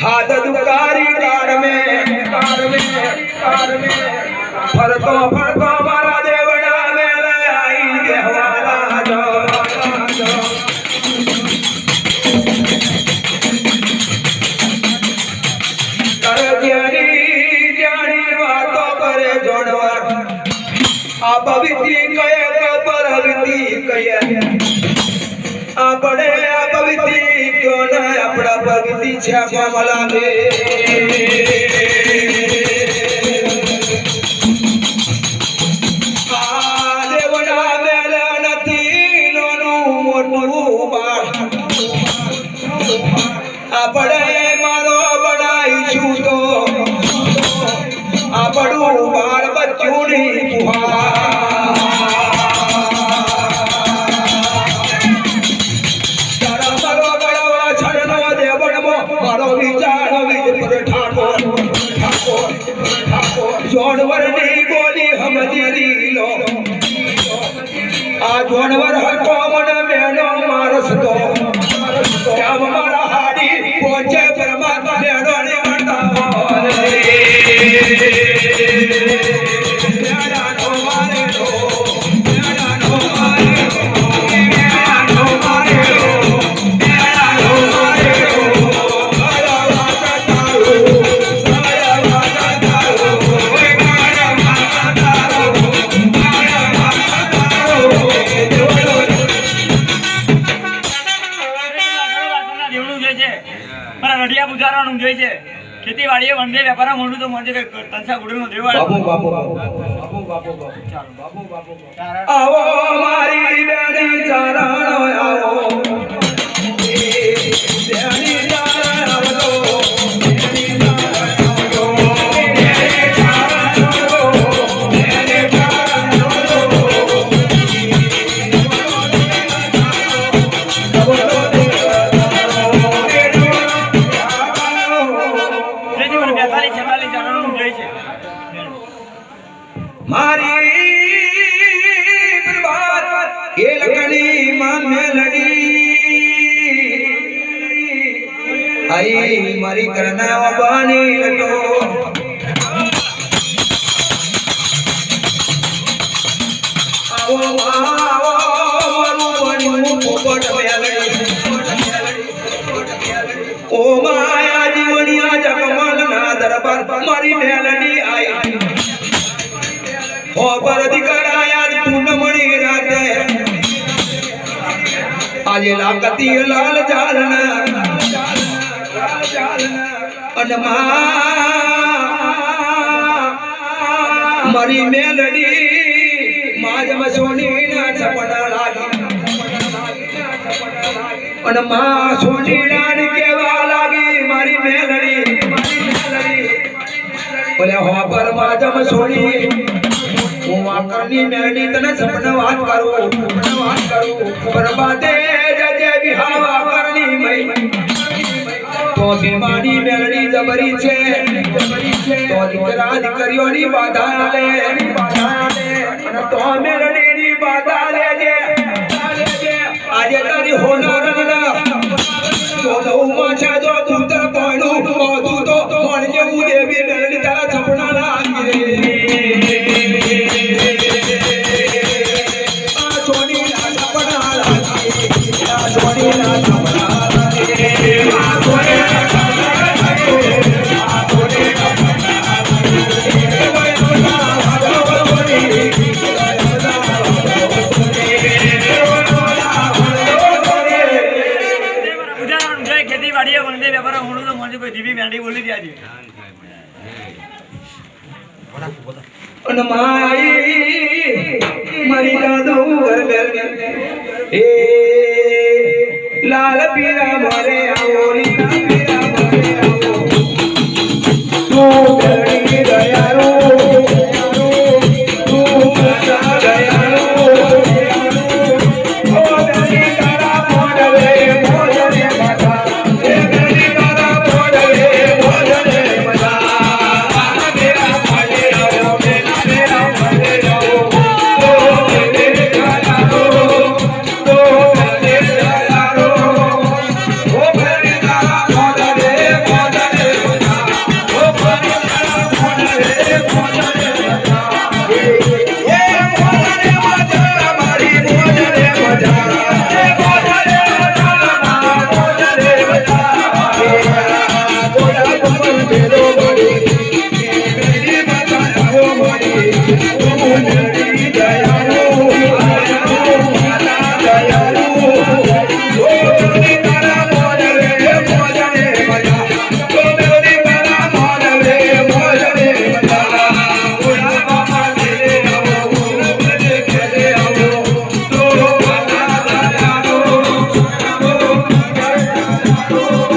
हाथ दुकारी कार में फरतो मारा देवना में आई देहवाला जो जानी बातों करे जोड़वर आ पवित्री कहे परविती कहे आ बड़े आ पवित्री क्यों न अपना पवित्री छापा मला दे आ देवना मेला नथी नोनु मोटू बाळ आ बड़े मारो बनाई छू तो आ बड़ू बाळ बच्चूनी पुहा जोड़वर नहीं बोली हम तेरी लो आ जोड़वर हर कौन मेलो मारस दो क्या हमारा हाड़ी पहुंचे परमात्मा मेलो ने करता ખેતીવાડીએ વંદે વેપાર મોડું તો મોજે તંસા ગુડનો દેવાળ બાપુ આવો મારી બેની ચરણ આવો मारी करना बानी लटो आओ मनु पोपट मेलड़ी ओ माया जीवनिया जगमल ना दरबार मारी मेलड़ी आई ओ पर दिकराया पूनमणी राते आज लाकती लाल जालना मरी मेलडी माज सोनी ना छपड़ा लागी सोनी लाड केवा लागी मारी मेलडी बोले हो पर माजम सोनी करनी मेलडी तने सपना बात करो बर्बादे जजे बिहावा करनी मई तो बेमानी मेलडी जबरी छे तो दिकरा दिकरियोनी बाधा ले અને તો મેલડીની બાધા લેજે આજે તારી હોનાર ના તો દઉમાં છે જો તું તો કોઈનું તું તો મણ જેવું દેવી મેલડી તારા છપડા લાગી રે આ સોની ના છપડા લાગી આ સોની ના છપડા લાગી આ સોની मरी दादू घर बेल ए लाल पीरा मोरे आओ लीला पीरा मोरे आओ तू बेलड़ी दयारो तू मजा दयारो ओ बेलड़ी तारा मोडले मोडले मजा ए बेलड़ी तारा मोडले मोडले मजा मेरा भाई आओ मेरा भाई आओ तो मेरे गाना रो तो मेरे गाना रो ओ मेरे गाना તું